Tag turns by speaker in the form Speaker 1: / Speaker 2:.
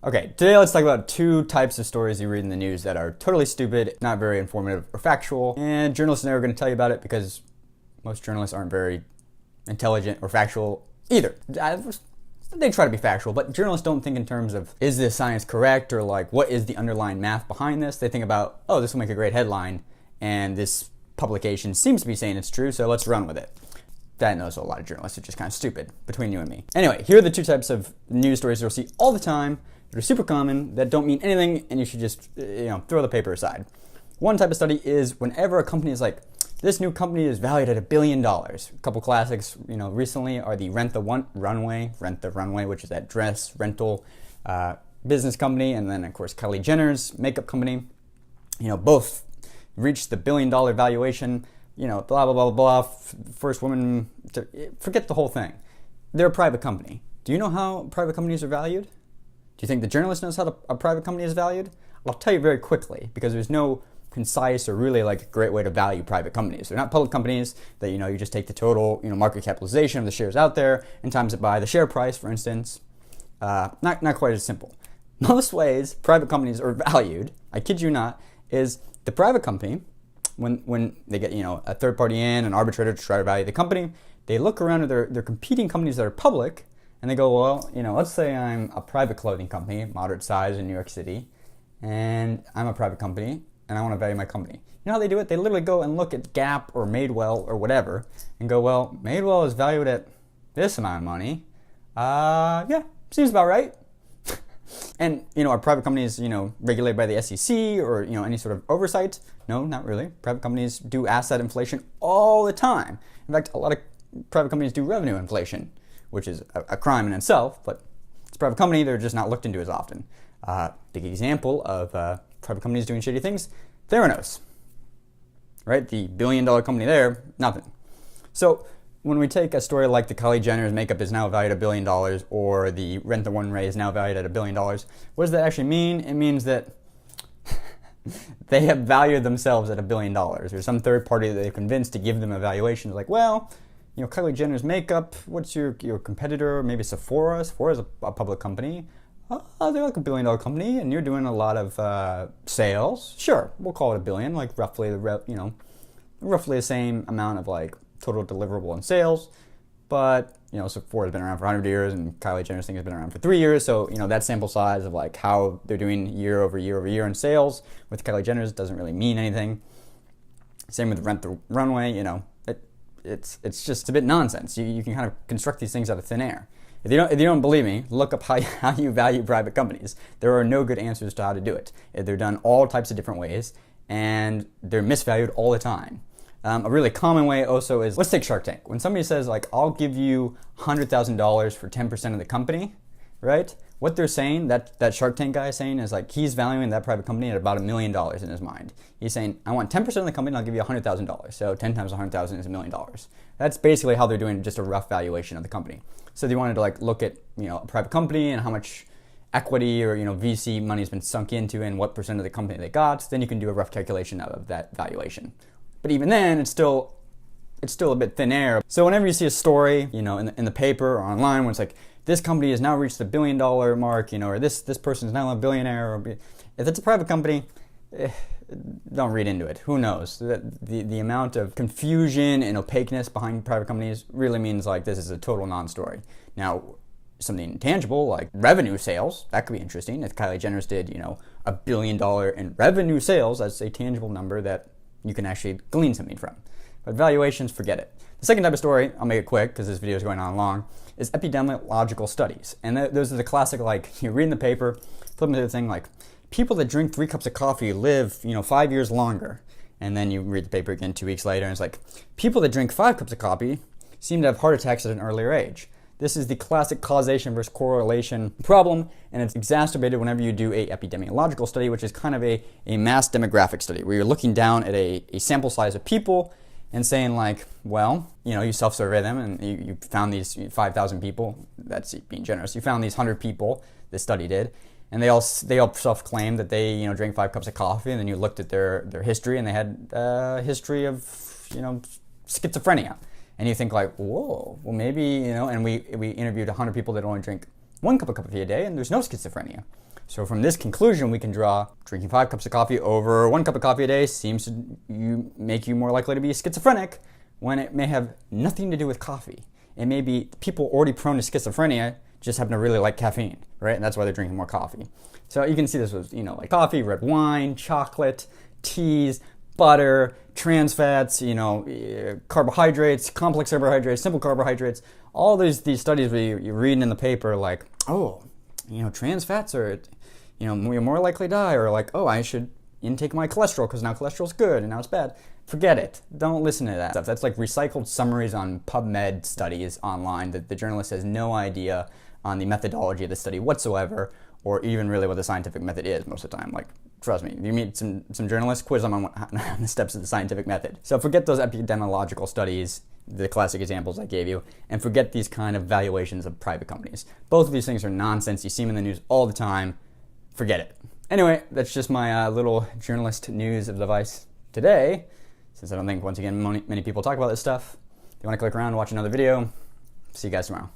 Speaker 1: Okay, today let's talk about two types of stories you read in the news that are totally stupid, not very informative or factual, and journalists are never going to tell you about it because most journalists aren't very intelligent or factual either. They try to be factual, but journalists don't think in terms of, is this science correct, or like, what is the underlying math behind this? They think about, oh, this will make a great headline, and this publication seems to be saying it's true, so let's run with it. That knows a lot of journalists are just kind of stupid, between you and me. Anyway, here are the two types of news stories you'll see all the time that are super common, that don't mean anything, and you should just, throw the paper aside. One type of study is whenever a company is like, this new company is valued at $1 billion. A couple classics, recently are the Rent the Runway, which is that dress rental business company, and then of course Kylie Jenner's makeup company. Both reached the $1 billion valuation. Blah blah blah blah. First woman to forget the whole thing. They're a private company. Do you know how private companies are valued? Do you think the journalist knows how a private company is valued? I'll tell you very quickly, because there's no concise or really great way to value private companies. They're not public companies that you just take the total market capitalization of the shares out there and times it by the share price, for instance. Not quite as simple. Most ways private companies are valued, I kid you not, is the private company, when they get a third party in, an arbitrator to try to value the company, they look around at their competing companies that are public, and they go, well, let's say I'm a private clothing company, moderate size in New York City, and I'm a private company, and I want to value my company. You know how they do it? They literally go and look at Gap or Madewell or whatever, and go, well, Madewell is valued at this amount of money. Yeah, seems about right. And, are private companies, regulated by the SEC or, any sort of oversight? No, not really. Private companies do asset inflation all the time. In fact, a lot of private companies do revenue inflation, which is a crime in itself, but it's a private company, they're just not looked into as often. Big example of private companies doing shitty things, Theranos, right? The $1 billion company there, nothing. So when we take a story like the Kylie Jenner's makeup is now valued at $1 billion, or the Rent the Runway is now valued at $1 billion, what does that actually mean? It means that they have valued themselves at $1 billion. There's some third party that they've convinced to give them a valuation. Like, well, Kylie Jenner's makeup, what's your competitor? Maybe Sephora. Sephora's a public company. They're like $1 billion company, and you're doing a lot of sales. Sure, we'll call it $1 billion, like roughly the same amount of total deliverable in sales. But Sephora's been around for 100 years, and Kylie Jenner's thing has been around for 3 years. So that sample size of how they're doing year over year in sales with Kylie Jenner's doesn't really mean anything. Same with Rent the Runway. It's just a bit nonsense. You can kind of construct these things out of thin air. If you don't believe me, look up how you value private companies. There are no good answers to how to do it. They're done all types of different ways, and they're misvalued all the time. A really common way also is, let's take Shark Tank. When somebody says I'll give you $100,000 for 10% of the company, right? What they're saying, that Shark Tank guy is saying is he's valuing that private company at about $1 million in his mind. He's saying, I want 10% of the company and I'll give you $100,000. So 10 times 100,000 is $1 million. That's basically how they're doing just a rough valuation of the company. So they wanted to look at a private company and how much equity or VC money has been sunk into and what percent of the company they got. Then you can do a rough calculation of that valuation. But even then, it's still a bit thin air. So whenever you see a story, in the paper or online, when it's this company has now reached the $1 billion mark, or this person is now a billionaire, or if it's a private company, don't read into it. Who knows? The amount of confusion and opaqueness behind private companies really means this is a total non-story. Now, something tangible like revenue sales, that could be interesting. If Kylie Jenner's did, $1 billion in revenue sales, that's a tangible number that you can actually glean something from. But valuations, forget it. The second type of story, I'll make it quick because this video is going on long, is epidemiological studies. And those are the classic, you read in the paper, flip into the thing, people that drink 3 cups of coffee live, 5 years longer. And then you read the paper again 2 weeks later, and it's people that drink 5 cups of coffee seem to have heart attacks at an earlier age. This is the classic causation versus correlation problem, and it's exacerbated whenever you do a epidemiological study, which is kind of a mass demographic study, where you're looking down at a sample size of people and saying you self-survey them, and you found these 5,000 people, that's being generous, you found these 100 people, this study did, and they all self-claimed that they drank 5 cups of coffee, and then you looked at their history, and they had a history of schizophrenia. And you think whoa, well maybe, and we interviewed 100 people that only drink 1 cup of coffee a day and there's no schizophrenia. So from this conclusion, we can draw drinking 5 cups of coffee over 1 cup of coffee a day seems to make you more likely to be schizophrenic when it may have nothing to do with coffee. It may be people already prone to schizophrenia just happen to really like caffeine, right? And that's why they're drinking more coffee. So you can see this was, like coffee, red wine, chocolate, teas, butter, trans fats, carbohydrates, complex carbohydrates, simple carbohydrates. All these studies where you're reading in the paper like, oh, trans fats are, you're more likely to die, or like, oh, I should intake my cholesterol because now cholesterol's good and now it's bad. Forget it. Don't listen to that stuff. That's like recycled summaries on PubMed studies online that the journalist has no idea on the methodology of the study whatsoever, or even really what the scientific method is most of the time. Like, trust me, you meet some journalists, quiz them on the steps of the scientific method. So forget those epidemiological studies, the classic examples I gave you, and forget these kind of valuations of private companies. Both of these things are nonsense. You see them in the news all the time. Forget it. Anyway, that's just my little journalist news of the Vice today, since I don't think, once again, many people talk about this stuff. If you want to click around and watch another video, see you guys tomorrow.